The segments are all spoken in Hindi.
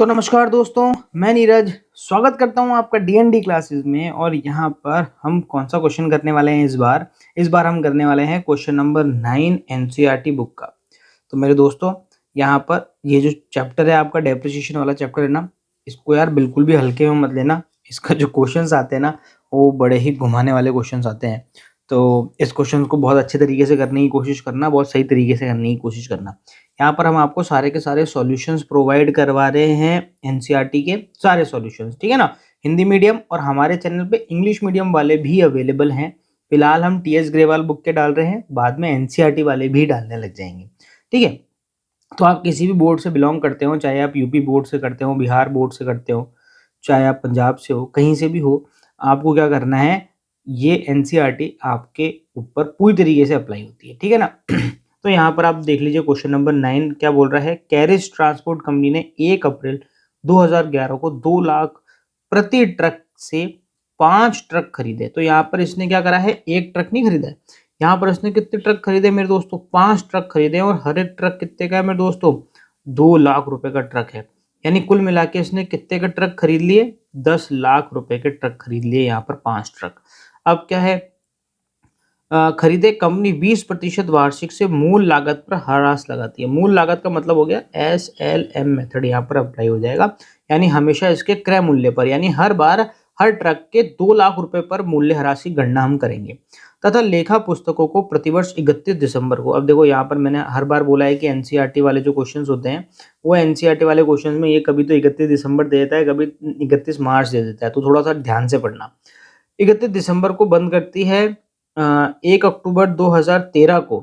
तो नमस्कार दोस्तों, मैं नीरज स्वागत करता हूं आपका डीएनडी क्लासेस में। और यहाँ पर हम कौन सा क्वेश्चन करने वाले हैं इस बार हम करने वाले हैं क्वेश्चन नंबर 9 एनसीईआरटी बुक का। तो मेरे दोस्तों, यहाँ पर ये जो चैप्टर है आपका डेप्रिसिएशन वाला चैप्टर है ना, इसको यार बिल्कुल भी हल्के में मत लेना। इसका जो क्वेश्चंस आते हैं ना, वो बड़े ही घुमाने वाले क्वेश्चंस आते हैं। तो इस क्वेश्चन को बहुत अच्छे तरीके से करने की कोशिश करना, बहुत सही तरीके से करने की कोशिश करना। यहाँ पर हम आपको सारे के सारे सॉल्यूशंस प्रोवाइड करवा रहे हैं, एनसीईआरटी के सारे सॉल्यूशंस, ठीक है ना। हिंदी मीडियम और हमारे चैनल पे इंग्लिश मीडियम वाले भी अवेलेबल हैं। फिलहाल हम टीएस ग्रेवाल बुक के डाल रहे हैं, बाद में एनसीईआरटी वाले भी डालने लग जाएंगे, ठीक है। तो आप किसी भी बोर्ड से बिलोंग करते हो, चाहे आप यूपी बोर्ड से करते हो, बिहार बोर्ड से करते हो, चाहे आप पंजाब से हो, कहीं से भी हो, आपको क्या करना है, ये एनसीईआरटी आपके ऊपर पूरी तरीके से अप्लाई होती है, ठीक है ना। तो यहाँ पर आप देख लीजिए क्वेश्चन नंबर 9 क्या बोल रहा है। कैरिज ट्रांसपोर्ट कंपनी ने 1 अप्रैल 2011 को 2 लाख प्रति ट्रक से 5 ट्रक खरीदे। तो यहाँ पर इसने क्या करा है, एक ट्रक नहीं खरीदा है, यहाँ पर इसने कितने ट्रक खरीदे मेरे दोस्तों, 5 ट्रक खरीदे। और हर एक ट्रक कितने का है मेरे दोस्तों, 2 लाख रुपए का ट्रक है। यानी कुल मिला के इसने कितने का ट्रक खरीद लिए, 10 लाख रुपए के ट्रक खरीद लिए यहाँ पर 5 ट्रक। अब क्या है, खरीदे कंपनी 20% वार्षिक से मूल लागत पर ह्रास लगाती है। मूल लागत का मतलब हो गया SLM मेथड यहाँ पर अप्लाई हो जाएगा, यानी हमेशा इसके क्रय मूल्य पर, यानी हर बार हर ट्रक के 2 लाख रुपए पर मूल्य ह्रास की गणना हम करेंगे। तथा लेखा पुस्तकों को प्रतिवर्ष 31 दिसंबर को, अब देखो यहाँ पर मैंने हर बार बोला है कि एनसीईआरटी वाले जो क्वेश्चंस होते हैं, वो एनसीईआरटी वाले क्वेश्चंस में ये कभी तो 31 दिसंबर दे देता है, कभी 31 मार्च दे देता है, तो थोड़ा सा ध्यान से पढ़ना। 31 दिसंबर को बंद करती है 1 अक्टूबर 2013 को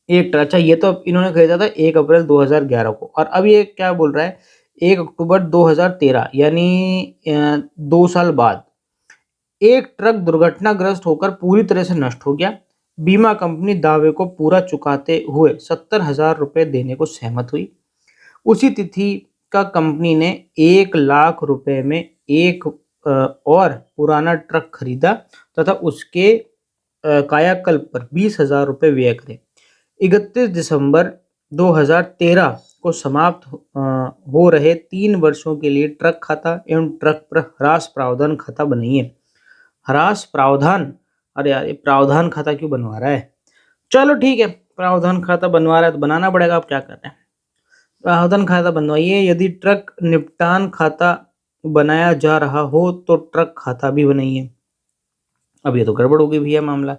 एक ट्रक। अच्छा, ये तो इन्होंने खरीदा था 1 अप्रैल 2011 को, और अब ये क्या बोल रहा है, 1 अक्टूबर 2013 यानी 2 साल बाद एक ट्रक दुर्घटनाग्रस्त होकर पूरी तरह से नष्ट हो गया। बीमा कंपनी दावे को पूरा चुकाते हुए 70,000 रुपए देने को सहमत हुई। उसी तिथि का कंपनी ने 1 लाख रुपए में एक और पुराना ट्रक खरीदा तथा उसके कायाकल्प पर 20,000 रुपए व्यय करे। 31 दिसंबर 2013 को समाप्त हो रहे 3 वर्षों के लिए ट्रक खाता एवं ट्रक पर ह्रास प्रावधान खाता बनाइए। ह्रास प्रावधान, अरे यार ये प्रावधान खाता क्यों बनवा रहा है, चलो ठीक है, प्रावधान खाता बनवा रहा है तो बनाना पड़ेगा, आप क्या कर रहे हैं। प्रावधान खाता बनवाइए। यदि ट्रक निपटान खाता बनाया जा रहा हो तो ट्रक खाता भी बनाइए। अब ये तो गड़बड़ हो गई भैया मामला,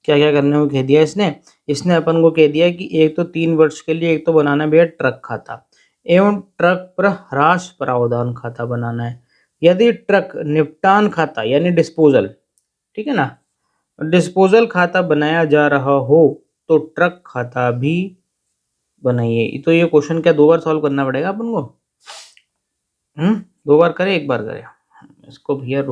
क्या क्या करने को कह दिया इसने अपन को कह दिया कि एक तो 3 वर्ष के लिए एक तो बनाना भैया ट्रक खाता एवं ट्रक पर ह्रास प्रावधान खाता बनाना है। यदि ट्रक निपटान खाता यानी डिस्पोजल, ठीक है ना, डिस्पोजल खाता बनाया जा रहा हो तो ट्रक खाता भी बनाइए। तो ये क्वेश्चन क्या 2 बार सॉल्व करना पड़ेगा अपन को, 2 बार करे 1 बार करे इसको भैया।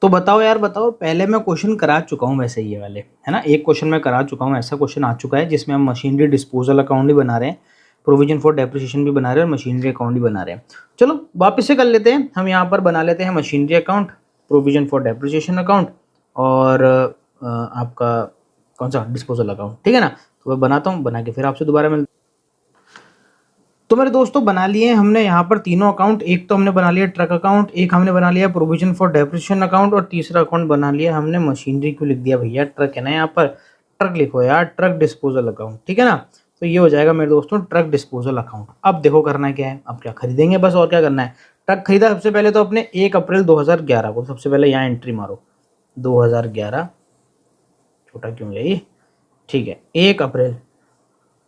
तो बताओ यार, बताओ, पहले मैं क्वेश्चन करा चुका हूँ वैसे ये वाले, है ना, एक क्वेश्चन मैं करा चुका हूँ, ऐसा क्वेश्चन आ चुका है जिसमें हम मशीनरी डिस्पोजल अकाउंट भी बना रहे हैं, प्रोविजन फॉर डेप्रिसिएशन भी बना रहे हैं और मशीनरी अकाउंट भी बना रहे हैं। चलो वापस से कर लेते हैं, हम यहाँ पर बना लेते हैं machinery account, provision for depreciation account और आपका कौन सा डिस्पोजल अकाउंट, ठीक है ना। तो मैं बनाता हूँ, बना के फिर आपसे दोबारा मिलता। तो मेरे दोस्तों बना लिए हमने यहाँ पर तीनों अकाउंट, एक तो हमने बना लिया ट्रक अकाउंट, एक हमने बना लिया प्रोविजन फॉर डेप्रिसिएशन अकाउंट और तीसरा अकाउंट बना लिया हमने मशीनरी। क्यों लिख दिया भैया, ट्रक है ना यहाँ पर, ट्रक लिखो यार, ट्रक डिस्पोजल अकाउंट, ठीक है ना। तो ये हो जाएगा मेरे दोस्तों ट्रक डिस्पोजल अकाउंट। अब देखो करना क्या है, अब क्या खरीदेंगे बस, और क्या करना है। ट्रक खरीदा सबसे पहले तो अपने 1 अप्रैल 2011 को, सबसे पहले यहाँ एंट्री मारो 2011, छोटा क्यों है ये, ठीक है, 1 अप्रैल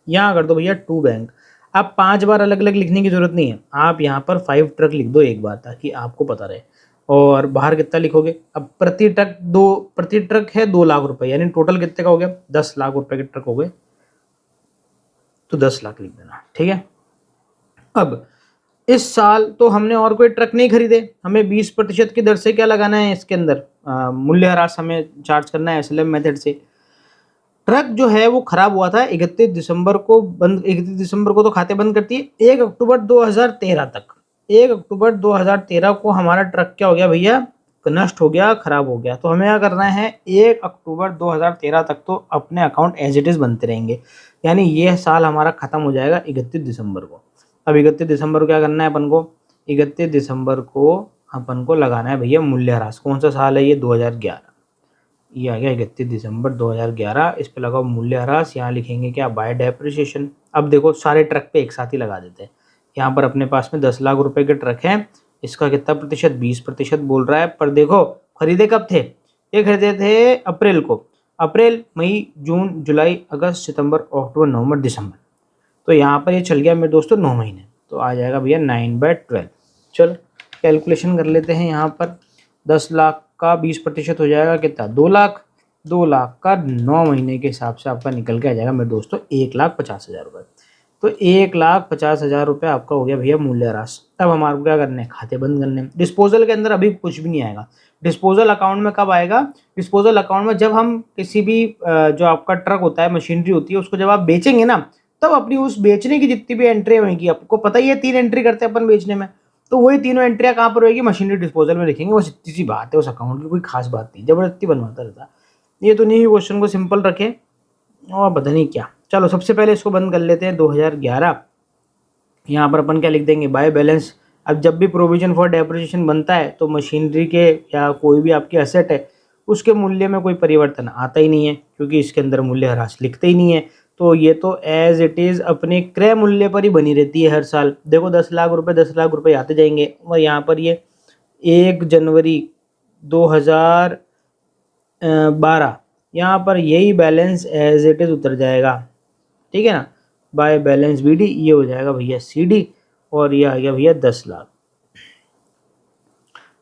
यहाँ कर दो भैया टू बैंक। आप 5 बार अलग अलग लिखने की जरूरत नहीं है, आप यहाँ पर 5 ट्रक लिख दो एक बार ताकि आपको पता रहे। और बाहर कितना लिखोगे, अब प्रति ट्रक है 2 लाख रुपए, यानी टोटल कितने का हो गया, 10 लाख रुपए के ट्रक हो गए, तो 10 लाख लिख देना, ठीक है। अब इस साल तो हमने और कोई ट्रक नहीं खरीदे, हमें 20% की दर से क्या लगाना है इसके अंदर, मूल्यह्रास हमें चार्ज करना है SLM मेथड से। ट्रक जो है वो खराब हुआ था 31 दिसंबर को, 31 दिसंबर को तो खाते बंद करती है, 1 अक्टूबर 2013 तक, 1 अक्टूबर 2013 को हमारा ट्रक क्या हो गया भैया, नष्ट हो गया, खराब हो गया। तो हमें क्या करना है, 1 अक्टूबर 2013 तक तो अपने अकाउंट एज इट इज बनते रहेंगे, यानी ये साल हमारा खत्म हो जाएगा 31 दिसंबर को। अब 31 दिसंबर को क्या करना है अपन को, 31 दिसंबर को अपन को लगाना है भैया मूल्यह्रास। कौन सा साल है ये, 2011। ये आ गया 31 दिसंबर 2011। इस पे लगाओ मूल्यह्रास। यहाँ लिखेंगे क्या, बाय डेप्रिसिएशन। अब देखो सारे ट्रक पे एक साथ ही लगा देते हैं। यहाँ पर अपने पास में 10 लाख रुपए के ट्रक हैं। इसका कितना प्रतिशत, 20% बोल रहा है। पर देखो खरीदे कब थे, ये खरीदे थे अप्रैल को। अप्रैल, मई, जून, जुलाई, अगस्त, सितंबर, अक्टूबर, नवंबर, दिसंबर। तो यहाँ पर ये चल गया मेरे दोस्तों 9 महीने। तो आ जाएगा भैया 9/12। चलो कैलकुलेशन कर लेते हैं। यहाँ पर 10 लाख का 20% हो जाएगा कितना, 2 लाख। 2 लाख का 9 महीने के हिसाब से आपका निकल के आ जाएगा मेरे दोस्तों 1,50,000 रुपये। तो 1,50,000 रुपये आपका हो गया भैया मूल्यह्रास। अब हमारे को क्या करना है, खाते बंद करने हैं। डिस्पोजल के अंदर अभी कुछ भी नहीं आएगा। डिस्पोजल अकाउंट में कब आएगा, डिस्पोजल अकाउंट में जब हम किसी भी जो आपका ट्रक होता है, मशीनरी होती है, उसको जब आप बेचेंगे ना, तब अपनी उस बेचने की जितनी भी एंट्री होगी, आपको पता ही है 3 एंट्री करते हैं अपन बेचने में, तो वही तीनों एंट्रियां कहाँ पर होगी, मशीनरी डिस्पोजल में लिखेंगे। बस इतनी सी बात है, उस अकाउंट की कोई खास बात नहीं, जबरदस्ती बनवाता रहता। ये तो नहीं, क्वेश्चन को सिंपल रखें और पता नहीं क्या। चलो सबसे पहले इसको बंद कर लेते हैं 2011। यहाँ पर अपन क्या लिख देंगे, बाय बैलेंस। अब जब भी प्रोविजन फॉर डेप्रिसिएशन बनता है तो मशीनरी के या कोई भी आपकी एसेट है उसके मूल्य में कोई परिवर्तन आता ही नहीं है, क्योंकि इसके अंदर मूल्यह्रास लिखते ही नहीं है। तो ये तो एज इट इज़ अपने क्रय मूल्य पर ही बनी रहती है हर साल। देखो 10 लाख रुपए 10 लाख रुपए आते जाएंगे, और यहाँ पर ये 1 जनवरी 2012 यहाँ पर यही बैलेंस एज इट इज़ उतर जाएगा, ठीक है ना। बाय बैलेंस बीडी, ये हो जाएगा भैया सीडी, और ये आ गया भैया 10 लाख।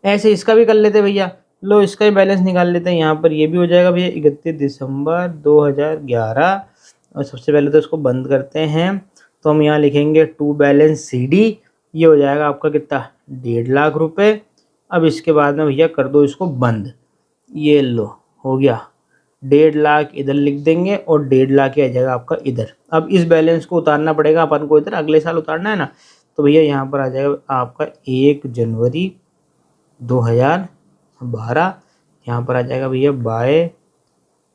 ऐसे इसका भी कर लेते भैया, लो इसका भी बैलेंस निकाल लेते हैं। यहाँ पर ये भी हो जाएगा भैया 31 दिसंबर 2011। और सबसे पहले तो इसको बंद करते हैं। तो हम यहाँ लिखेंगे टू बैलेंस सीडी, ये हो जाएगा आपका कितना, 1.5 लाख रुपए। अब इसके बाद में भैया कर दो इसको बंद। ये लो हो गया, 1.5 लाख इधर लिख देंगे और 1.5 लाख ही आ जाएगा आपका इधर। अब इस बैलेंस को उतारना पड़ेगा अपन को इधर, अगले साल उतारना है ना। तो भैया यहाँ पर आ जाएगा आपका 1 जनवरी 2012। यहाँ पर आ जाएगा भैया बाय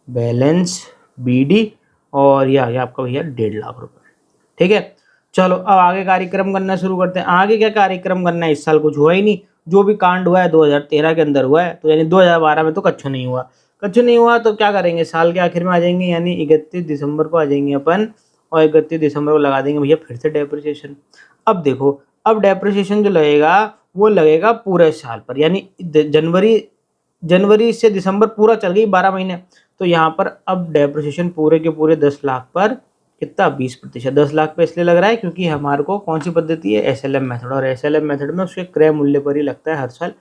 बैलेंस बीडी, और ये आ गया आपका भैया 1.5 लाख रुपए, ठीक है। चलो अब आगे कार्यक्रम करना शुरू करते हैं। आगे क्या कार्यक्रम करना है, इस साल कुछ हुआ ही नहीं। जो भी कांड हुआ है 2013 के अंदर हुआ है, तो यानी 2012 में तो कच्छु नहीं हुआ। कच्छु नहीं हुआ तो क्या करेंगे, साल के आखिर में आ जाएंगे, यानी 31 दिसंबर को आ जाएंगे अपन, और 31 दिसंबर को लगा देंगे भैया फिर से डेप्रिसिएशन। अब देखो, अब डेप्रिसिएशन जो लगेगा वो लगेगा पूरे साल पर, यानी जनवरी से दिसंबर पूरा चल गई 12 महीने। तो यहाँ पर अब डेप्रिसिएशन पूरे के पूरे 10 लाख पर कितना, 20%। 10 लाख पे इसलिए लग रहा है क्योंकि हमारे को कौन सी पद्धति है, एसएलएम मेथड, और एसएलएम मेथड में उसके क्रय मूल्य पर ही लगता है हर साल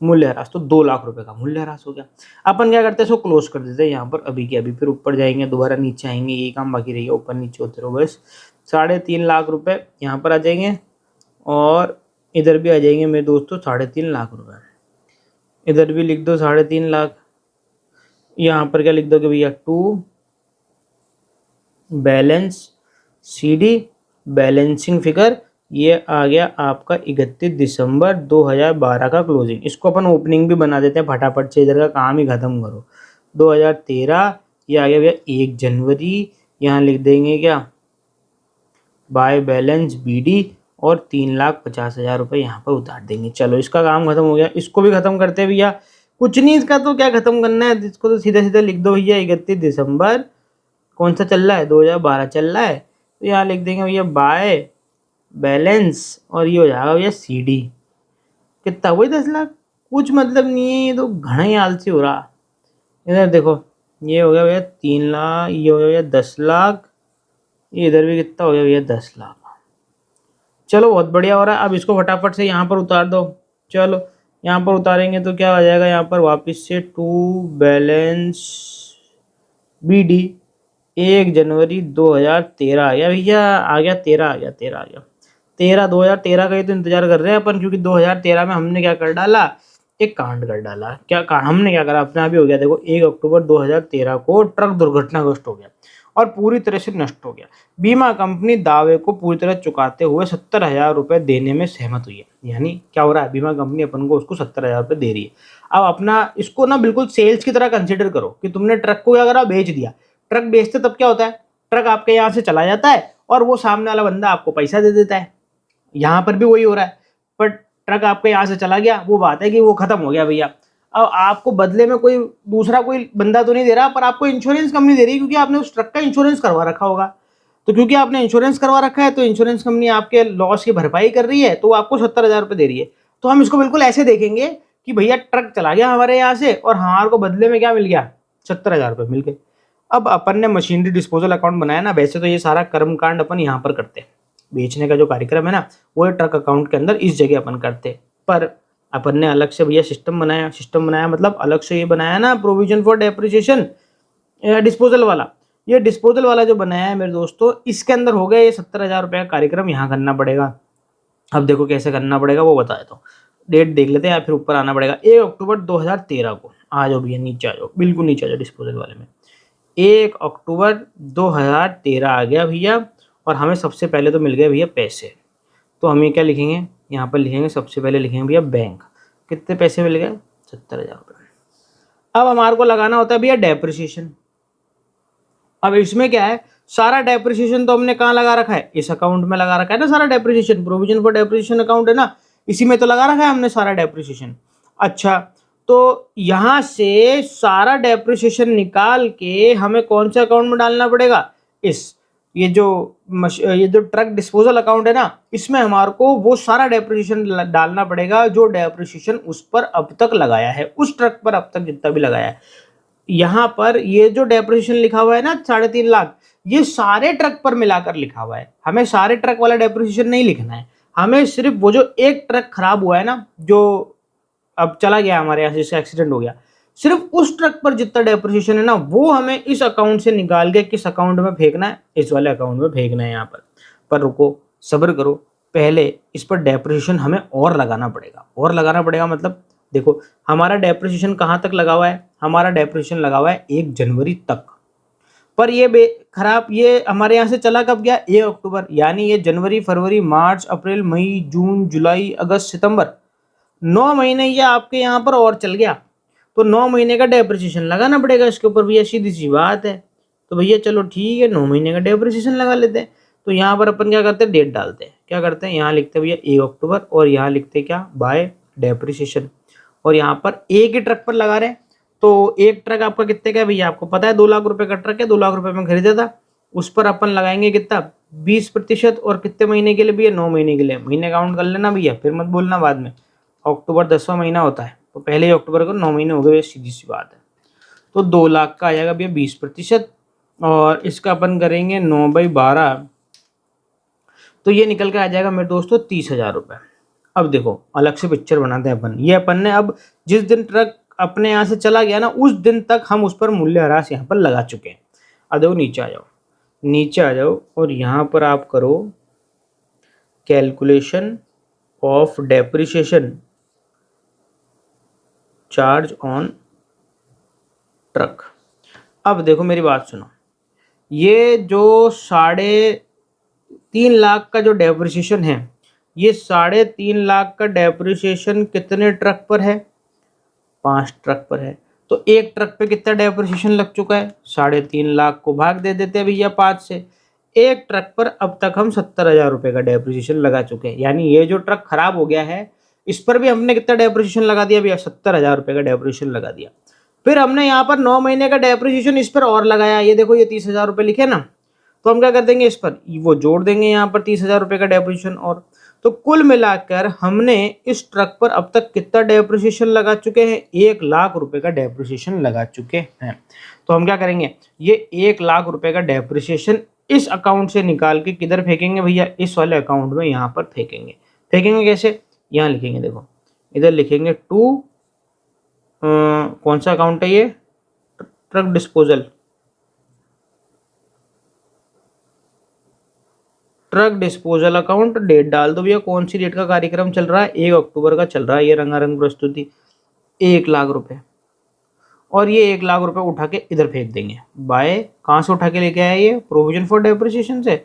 मूल्यह्रास। तो 2 लाख रुपए का मूल्यह्रास हो गया। अपन क्या करते हैं, इसको क्लोज कर देते हैं यहाँ पर अभी के अभी, फिर ऊपर जाएंगे दोबारा नीचे आएंगे, यही काम बाकी रही है, ऊपर नीचे होते रहो बस। 3.5 लाख रुपए यहाँ पर आ जाएंगे, और इधर भी आ जाएंगे मेरे दोस्तों 3.5 लाख रुपए। इधर भी लिख दो 3.5 लाख। यहाँ पर क्या लिख दोगे भैया, to balance c d balancing figure, ये आ गया आपका 31 दिसंबर 2012 का क्लोजिंग। इसको अपन ओपनिंग भी बना देते हैं फटाफट से, इधर का काम ही खत्म करो। 2013 ये आ गया भैया 1 जनवरी, यहाँ लिख देंगे क्या, बाय बैलेंस बीडी, और 3,50,000 रुपये यहाँ पर उतार देंगे। चलो इसका काम खत्म हो गया। इसको भी खत्म करते हैं भैया, कुछ नहीं इसका तो क्या खत्म करना है, इसको तो सीधा सीधा लिख दो भैया 31 दिसंबर कौन सा चल रहा है, 2012 चल रहा है। तो यहाँ लिख देंगे भैया बाय बैलेंस, और ये हो जाएगा भैया सीडी, कितना, वही 10 लाख। कुछ मतलब नहीं है, ये तो घना ही आलसी हो रहा। इधर देखो, ये हो गया भैया 3 लाख, ये हो गया भैया 10 लाख, ये इधर भी कितना हो गया भैया 10 लाख। चलो बहुत बढ़िया हो रहा है। अब इसको फटाफट से यहाँ पर उतार दो। चलो यहाँ पर उतारेंगे तो क्या आ जाएगा, यहाँ पर वापस से टू बैलेंस बीडी 1 जनवरी 2013 आ गया भैया, आ गया 13 आ गया 13 आ गया 13 2013 का ही तो इंतजार कर रहे हैं अपन, क्योंकि 2013 में हमने क्या कर डाला, एक कांड कर डाला। क्या कांड हमने क्या करा, अपने आप ही हो गया। देखो 1 अक्टूबर 2013 को ट्रक दुर्घटनाग्रस्त हो गया और पूरी तरह से नष्ट हो गया। बीमा कंपनी दावे को पूरी तरह चुकाते हुए 70,000 रुपये देने में सहमत हुई है। यानी क्या हो रहा है, बीमा कंपनी अपन को उसको 70,000 रुपये दे रही है। अब अपना इसको ना बिल्कुल सेल्स की तरह कंसिडर करो कि तुमने ट्रक को क्या करा, बेच दिया। ट्रक बेचते तब क्या होता है, ट्रक आपके यहाँ से चला जाता है और वो सामने वाला बंदा आपको पैसा दे देता है। यहाँ पर भी वही हो रहा है, पर ट्रक आपके यहाँ से चला गया, वो बात है कि वो खत्म हो गया भैया। अब आपको बदले में कोई दूसरा कोई बंदा तो नहीं दे रहा, पर आपको इंश्योरेंस कंपनी दे रही है, क्योंकि आपने उस ट्रक का इंश्योरेंस करवा रखा होगा। तो क्योंकि आपने इंश्योरेंस करवा रखा है, तो इंश्योरेंस कंपनी आपके लॉस की भरपाई कर रही है, तो आपको 70,000 रुपये दे रही है। तो हम इसको बिल्कुल ऐसे देखेंगे कि भैया ट्रक चला गया हमारे यहाँ से और हमारे को बदले में क्या मिल गया, 70,000 रुपये मिल गए। अब अपन ने मशीनरी डिस्पोजल अकाउंट बनाया ना, वैसे तो ये सारा कर्मकांड अपन यहाँ पर करते हैं, बेचने का जो कार्यक्रम है ना वो ट्रक अकाउंट के अंदर इस जगह अपन करते, पर अपन ने अलग से भैया सिस्टम बनाया मतलब अलग से ये बनाया ना प्रोविजन फॉर डेप्रिसिएशन डिस्पोजल वाला। ये डिस्पोजल वाला जो बनाया है मेरे दोस्तों, इसके अंदर हो गया ये 70,000 रुपये का कार्यक्रम यहाँ करना पड़ेगा। अब देखो कैसे करना पड़ेगा वो बता देता हूँ, डेट देख लेते हैं या फिर ऊपर आना पड़ेगा। 1 अक्टूबर 2013 को आ जाओ भैया, नीचे आ जाओ, बिल्कुल नीचे आ जाओ डिस्पोजल वाले में। 1 अक्टूबर 2013 आ गया भैया, और हमें सबसे पहले तो मिल गए भैया पैसे। तो हम ये क्या लिखेंगे, यहाँ पर लिखेंगे सबसे पहले लिखेंगे भैया बैंक। कितने पैसे मिल गए, 70,000 रुपये। अब हमारे को लगाना होता है भैया डेप्रिसिएशन। अब इसमें क्या है, सारा डेप्रिसिएशन तो हमने कहाँ लगा रखा है, इस अकाउंट में लगा रखा है ना सारा depreciation, provision for depreciation account है ना, इसी में तो लगा रखा है हमने सारा डेप्रिसिएशन। अच्छा, तो यहाँ से सारा डेप्रिसिएशन निकाल के हमें कौन से अकाउंट में डालना पड़ेगा, ये जो ट्रक डिस्पोजल अकाउंट है ना, इसमें हमारे को वो सारा डेप्रिसिएशन डालना पड़ेगा जो डेप्रिसिएशन उस पर अब तक लगाया है, उस ट्रक पर अब तक जितना भी लगाया है। यहाँ पर ये जो डेप्रिसिएशन लिखा हुआ है ना 3.5 लाख, ये सारे ट्रक पर मिलाकर लिखा हुआ है। हमें सारे ट्रक वाला डेप्रिसिएशन नहीं लिखना है, हमें सिर्फ वो जो एक ट्रक खराब हुआ है ना, जो अब चला गया हमारे यहाँ से, जिसका एक्सीडेंट हो गया, सिर्फ उस ट्रक पर जितना डेप्रिसिएशन है ना वो हमें इस अकाउंट से निकाल के किस अकाउंट में फेंकना है, इस वाले अकाउंट में फेंकना है यहाँ पर रुको, सब्र करो, पहले इस पर डेप्रिसिएशन हमें और लगाना पड़ेगा मतलब देखो हमारा डेप्रिसिएशन कहाँ तक लगा हुआ है, हमारा डेप्रिसिएशन लगा हुआ है 1 जनवरी तक, पर ये खराब ये हमारे यहाँ से चला कब गया, 1 अक्टूबर, यानी ये जनवरी फरवरी मार्च अप्रैल मई जून जुलाई अगस्त सितंबर, 9 महीने ये आपके यहाँ पर और चल गया, तो 9 महीने का डेप्रिसिएशन लगाना पड़ेगा इसके ऊपर भैया, सीधी सी बात है। तो भैया चलो ठीक है, 9 महीने का डेप्रिसिएशन लगा लेते हैं। तो यहाँ पर अपन क्या करते हैं, डेट डालते हैं, क्या करते हैं, यहाँ लिखते हैं भैया 1 अक्टूबर, और यहाँ लिखते हैं क्या, बाय डेप्रिसिएशन, और यहाँ पर एक ही ट्रक पर लगा रहे हैं। तो एक ट्रक आपका कितने का है भैया, आपको पता है 2 लाख रुपए का ट्रक है, 2 लाख रुपए में खरीदा था, उस पर अपन लगाएंगे कितना, 20%, और कितने महीने के लिए भैया, 9 महीने के लिए। महीने काउंट कर लेना भैया, फिर मत बोलना बाद में, अक्टूबर 10वां महीना होता है, तो पहले ही अक्टूबर को 9 महीने हो गए, सीधी सी बात है। तो 2 लाख का आ जाएगा भैया 20%, और इसका अपन करेंगे 9/12, तो ये निकल के आ जाएगा मेरे दोस्तों 30,000 रुपये। अब देखो अलग से पिक्चर बनाते हैं अपन, ये अपन ने अब जिस दिन ट्रक अपने यहाँ से चला गया ना, उस दिन तक हम उस पर मूल्यह्रास यहाँ पर लगा चुके हैं। अब देखो नीचे आ जाओ और यहाँ पर आप करो calculation of depreciation charge on truck. अब देखो मेरी बात सुनो, ये जो 3.5 लाख का जो डेप्रिसिएशन है, ये 3.5 लाख का डेप्रिसिएशन कितने ट्रक पर है, 5 ट्रक पर है। तो एक ट्रक पे कितना डेप्रिसिएशन लग चुका है, 3.5 लाख को भाग दे देते हैं भैया 5 से, एक ट्रक पर अब तक हम 70,000 रुपये का डेप्रिसिएशन लगा चुके हैं। यानी ये जो ट्रक खराब हो गया है इस पर भी हमने कितना डेप्रिसिएशन लगा दिया भैया, 70,000 रुपये का डेप्रिसिएशन लगा दिया। फिर हमने यहाँ पर 9 महीने का डेप्रिसिएशन इस पर और लगाया, ये देखो ये 30,000 रुपये लिखे ना, तो हम क्या कर देंगे, इस पर वो जोड़ देंगे यहाँ पर 30,000 रुपये का डेप्रिसिएशन और। तो कुल मिलाकर हमने इस ट्रक पर अब तक कितना डेप्रिसिएशन लगा चुके हैं, 1 लाख रुपए का डेप्रिसिएशन लगा चुके हैं। तो हम क्या करेंगे, ये 1 लाख रुपए का डेप्रिसिएशन इस अकाउंट से निकाल के किधर फेंकेंगे भैया, इस वाले अकाउंट में यहाँ पर फेंकेंगे। कैसे, यहाँ लिखेंगे, देखो इधर लिखेंगे टू, कौन सा अकाउंट है ये, ट्रक डिस्पोजल अकाउंट। डेट डाल दो भैया, कौन सी डेट का कार्यक्रम चल रहा है, 1 अक्टूबर का चल रहा है ये रंगारंग प्रस्तुति, 1 लाख रुपए। और ये 1 लाख रुपए उठा के इधर फेंक देंगे, बाय कहाँ से उठा के लेके आया, ये प्रोविजन फॉर डेप्रिसिएशन से।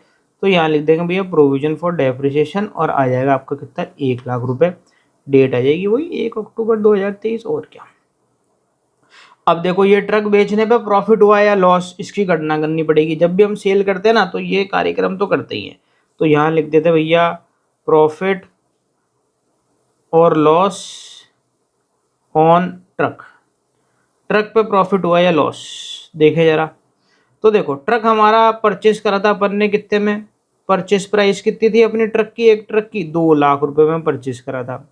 तो यहाँ लिख देंगे भैया प्रोविजन फॉर डेप्रिसिएशन, और आ जाएगा आपका कितना, 1 लाख रुपए। डेट आ जाएगी वही 1 अक्टूबर 2023, और क्या। अब देखो ये ट्रक बेचने पे प्रॉफिट हुआ या लॉस, इसकी गणना करनी पड़ेगी। जब भी हम सेल करते हैं ना तो ये कार्यक्रम तो करते ही हैं। तो यहाँ लिख देते भैया प्रॉफिट और लॉस ऑन ट्रक, ट्रक पे प्रॉफिट हुआ या लॉस, देखे जरा। तो देखो ट्रक हमारा परचेस करा था अपन ने कितने में, परचेस प्राइस कितनी थी अपनी ट्रक की, एक ट्रक की 2 लाख रुपए में परचेस करा था।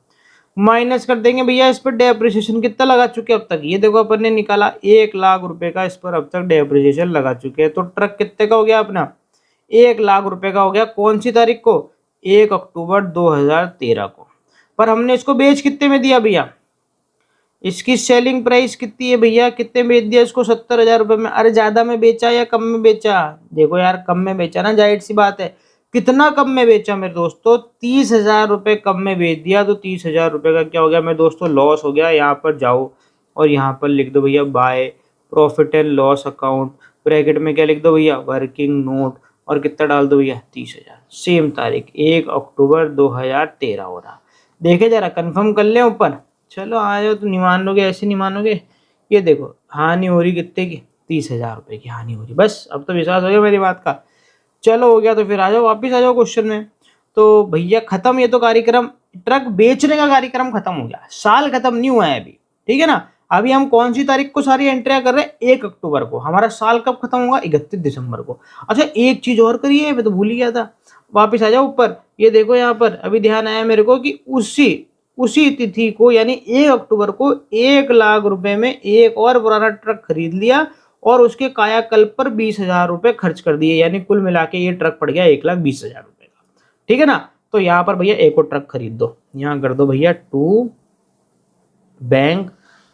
माइनस कर देंगे भैया इस पर डेप्रिसिएशन कितना लगा चुके अब तक, ये देखो अपन ने निकाला 1 लाख रुपए का इस पर अब तक डेप्रिसिएशन लगा चुके हैं। तो ट्रक कितने का हो गया अपना, 1 लाख रुपए का हो गया। कौन सी तारीख को, 1 अक्टूबर 2013 को। पर हमने इसको बेच कितने में दिया भैया, इसकी सेलिंग प्राइस कितनी है भैया, कितने बेच दिया इसको, 70,000 रुपए में। अरे ज्यादा में बेचा या कम में बेचा, देखो यार कम में बेचा ना, जाहिर सी बात है। कितना कम में बेचा मेरे दोस्तों, 30,000 रुपए कम में बेच दिया। तो 30,000 रुपए का क्या हो गया मेरे दोस्तों, लॉस हो गया। यहाँ पर जाओ और यहाँ पर लिख दो भैया by profit and loss account, bracket में क्या लिख दो भैया, वर्किंग नोट, और कितना डाल दो भैया, 30,000। सेम तारीख 1 अक्टूबर 2013 हो रहा, देखे जरा कंफर्म कर ले ऊपर। चलो आ जाओ, तो नहीं मान लोगे, ऐसे नहीं मानोगे। ये देखो हानि हो रही कितने की, 30,000 रुपए की हानि हो रही। बस अब तो विश्वास हो गया मेरी बात का। चलो हो गया, तो फिर आ जाओ वापिस आ जाओ क्वेश्चन में। तो भैया खत्म ये तो कार्यक्रम, ट्रक बेचने का कार्यक्रम खत्म हो गया, साल खत्म नहीं हुआ है अभी, ठीक है ना। अभी हम कौन सी तारीख को सारी एंट्रियां कर रहे हैं, 1 अक्टूबर को। हमारा साल कब खत्म होगा, 31 दिसंबर को। अच्छा एक चीज और करिए, मैं तो भूल ही गया था, वापिस आ जाओ ऊपर। ये देखो यहाँ पर अभी ध्यान आया मेरे को कि उसी उसी तिथि को यानी 1 अक्टूबर को 1 लाख रुपए में एक और पुराना ट्रक खरीद लिया और उसके कायाकल्प पर 20,000 रुपए खर्च कर दिए, यानी कुल मिला के ये ट्रक पड़ गया 1,20,000 रुपए का, ठीक है ना। तो यहाँ पर भैया एक और ट्रक खरीद दो, यहाँ कर दो भैया टू बैंक,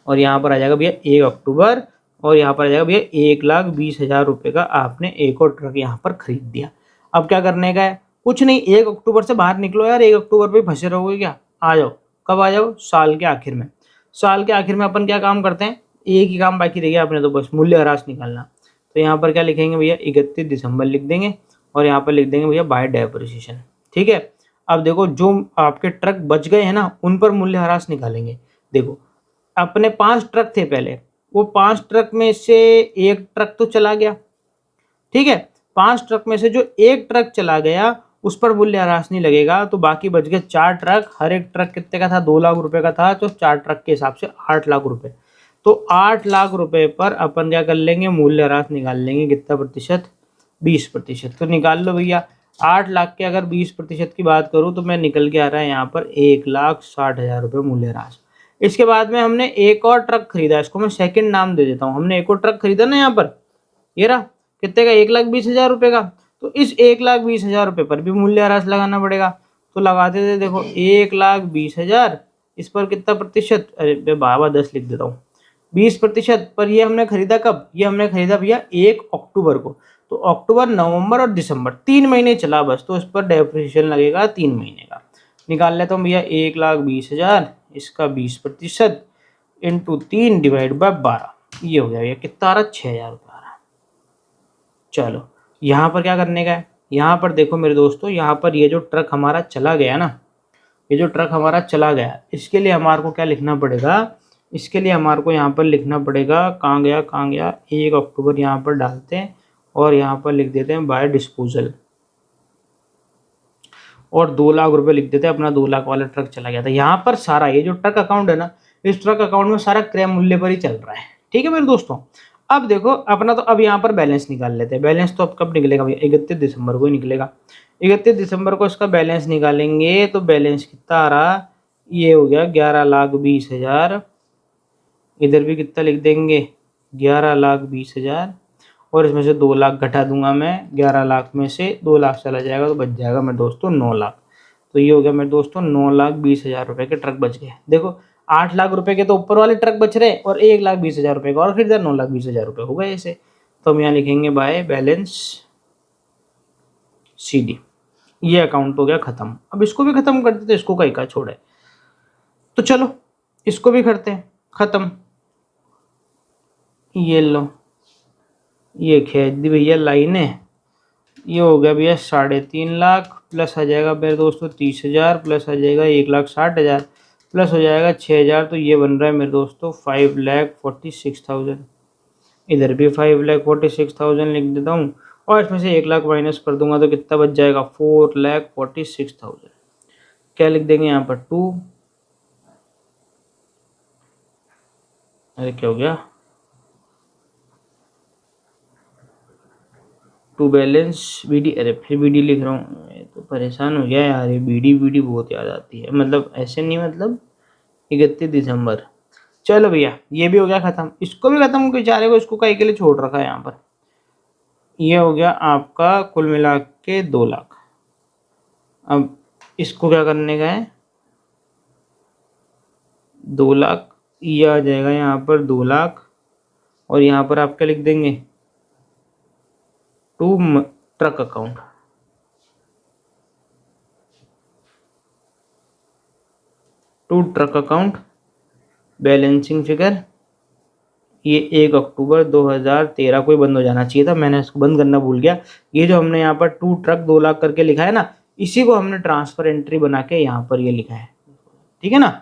और यहाँ पर आ जाएगा भैया 1 अक्टूबर, और यहाँ पर आ जाएगा भैया 1,20,000 रुपए का आपने एक और ट्रक यहाँ पर खरीद दिया। अब क्या करने का है, कुछ नहीं, 1 अक्टूबर से बाहर निकलो यार, 1 अक्टूबर पे फंसे रहोगे क्या। आ जाओ, कब आ जाओ, साल के आखिर में। साल के आखिर में अपन क्या काम करते हैं, एक ही काम बाकी रह गया अपने, तो बस मूल्य ह्रास निकालना। तो यहाँ पर क्या लिखेंगे भैया, 31 दिसंबर लिख देंगे, और यहाँ पर लिख देंगे भैया बाय डेप्रिसिएशन, ठीक है। अब देखो जो आपके ट्रक बच गए हैं ना, उन पर मूल्य ह्रास निकालेंगे। देखो अपने 5 ट्रक थे पहले, वो 5 ट्रक में से एक ट्रक तो चला गया, ठीक है। 5 ट्रक में से जो एक ट्रक चला गया उस पर मूल्य ह्रास नहीं लगेगा, तो बाकी बच गए 4 ट्रक। हर एक ट्रक कितने का था, 2 लाख रुपए का था, तो 4 ट्रक के हिसाब से 8 लाख रुपए। तो 8 लाख रुपए पर अपन क्या कर लेंगे, मूल्य ह्रास निकाल लेंगे। कितना प्रतिशत, 20%। तो निकाल लो भैया, 8 लाख के अगर 20% की बात करूँ तो मैं निकल के आ रहा है यहाँ पर 1,60,000 रुपये मूल्य ह्रास। इसके बाद में हमने एक और ट्रक खरीदा, इसको मैं सेकंड नाम दे देता हूँ। हमने एक और ट्रक खरीदा ना यहाँ पर, ये रहा, कितने का, 1,20,000 रुपये का। तो इस 1,20,000 रुपये पर भी मूल्य ह्रास लगाना पड़ेगा। तो लगाते थे, देखो 1,20,000, इस पर कितना प्रतिशत, अरे बाबा 10 लिख देता हूँ, 20%। पर ये हमने खरीदा कब, ये हमने खरीदा भैया 1 अक्टूबर को। तो अक्टूबर, नवंबर और दिसंबर 3 महीने चला बस, तो इस पर डेप्रिसिएशन लगेगा 3 महीने का। निकाल लेता हूँ भैया, 1,20,000 इसका 20% इंटू 3 डिवाइड बाय 12, ये हो गया भैया कितना आ रहा, 6,000 रुपये आ रहा। चलो यहाँ पर क्या करने का है, यहाँ पर देखो मेरे दोस्तों, यहाँ पर ये जो ट्रक हमारा चला गया ना, ये जो ट्रक हमारा चला गया, इसके लिए हमारे को क्या लिखना पड़ेगा, इसके लिए हमारे को यहाँ पर लिखना पड़ेगा, कहाँ गया 1 अक्टूबर यहाँ पर डालते हैं, और यहाँ पर लिख देते हैं बाय डिस्पोजल, और 2 लाख रुपए लिख देते हैं, अपना 2 लाख वाला ट्रक चला गया था। यहाँ पर सारा ये जो ट्रक अकाउंट है ना, इस ट्रक अकाउंट में सारा क्रय मूल्य पर ही चल रहा है, ठीक है मेरे दोस्तों। अब देखो अपना, तो अब यहाँ पर बैलेंस निकाल लेते हैं। बैलेंस तो अब कब निकलेगा भैया, 31 दिसंबर को ही निकलेगा। 31 दिसंबर को इसका बैलेंस निकालेंगे, तो बैलेंस कितना आ रहा, ये हो गया 11,20,000। इधर भी कितना लिख देंगे, 11,20,000, और इसमें से 2 लाख घटा दूंगा मैं, 11 लाख में से 2 लाख चला जाएगा, तो बच जाएगा मेरे दोस्तों 9 लाख। तो ये हो गया मेरे दोस्तों 9,20,000 रुपये के ट्रक बच गए। देखो 8 लाख रुपए के तो ऊपर वाले ट्रक बच रहे, और 1,20,000 रुपये का और खरीदा, 9,20,000 रुपये हो गए ऐसे। तो हम यहाँ लिखेंगे बाय बैलेंस CD। ये अकाउंट हो गया खत्म। अब इसको भी खत्म कर देते, इसको कहीं का छोड़े, तो चलो इसको भी करते हैं खत्म। ये लो, ये खींच दी भैया लाइनें, ये हो गया भैया 3.5 लाख, प्लस आ जाएगा मेरे दोस्तों 30,000, प्लस आ जाएगा 1,60,000, प्लस हो जाएगा 6,000, तो ये बन रहा है मेरे दोस्तों 5,46,000। इधर भी 5,46,000 लिख देता हूँ, और इसमें से 1 लाख माइनस कर दूंगा तो कितना बच जाएगा, 4,46,000। क्या लिख देंगे यहाँ पर 2, अरे क्या हो गया, 2 बैलेंस BD, अरे फिर BD लिख रहा हूँ, मैं तो परेशान हो गया यार, ये BD बहुत याद आती है, मतलब ऐसे नहीं, मतलब 31 दिसंबर। चलो भैया ये भी हो गया खत्म, इसको भी खत्म, बेचारे को इसको कहीं के लिए छोड़ रखा है यहाँ पर। ये हो गया आपका कुल मिला के 2 लाख। अब इसको क्या करने का है, 2 लाख, ये आ जाएगा यहाँ पर 2 लाख, और यहाँ पर आप क्या लिख देंगे, to trading account, to trading account balancing figure. ये 1 अक्टूबर 2013 को ही बंद हो जाना चाहिए था, मैंने इसको बंद करना भूल गया। ये जो हमने यहाँ पर 2 ट्रक 2 लाख करके लिखा है ना, इसी को हमने ट्रांसफर एंट्री बना के यहाँ पर ये लिखा है, ठीक है ना।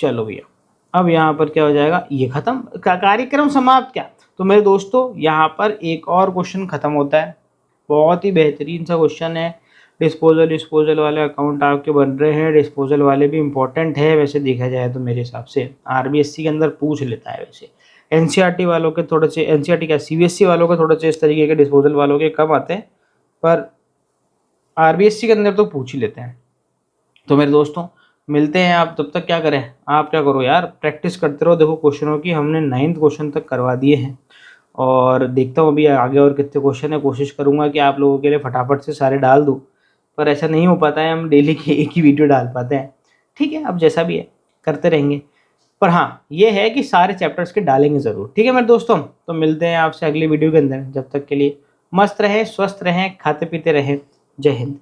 चलो भैया अब यहाँ पर क्या हो जाएगा, ये खत्म, कार्यक्रम समाप्त। क्या तो मेरे दोस्तों यहाँ पर एक और क्वेश्चन खत्म होता है, बहुत ही बेहतरीन सा क्वेश्चन है। डिस्पोजल वाले अकाउंट आपके बन रहे हैं, डिस्पोजल वाले भी इंपॉर्टेंट है वैसे देखा जाए तो, मेरे हिसाब से RBSC के अंदर पूछ लेता है वैसे। NCERT वालों के थोड़े से, NCERT क्या CBSE वालों के थोड़े से इस तरीके के डिस्पोजल वालों के कम आते हैं, पर RBSC के अंदर तो पूछ ही लेते हैं। तो मेरे दोस्तों मिलते हैं, आप तब तक क्या करें, आप क्या करो यार, प्रैक्टिस करते रहो। देखो क्वेश्चनों की हमने 9th क्वेश्चन तक करवा दिए हैं, और देखता हूँ अभी आगे और कितने क्वेश्चन है, कोशिश करूँगा कि आप लोगों के लिए फटाफट से सारे डाल दूँ, पर ऐसा नहीं हो पाता है, हम डेली की एक ही वीडियो डाल पाते हैं। ठीक है, अब जैसा भी है करते रहेंगे, पर हाँ ये है कि सारे चैप्टर्स के डालेंगे ज़रूर। ठीक है मेरे दोस्तों, तो मिलते हैं आपसे अगली वीडियो के अंदर, जब तक के लिए मस्त रहें, स्वस्थ रहें, खाते पीते रहें। जय हिंद।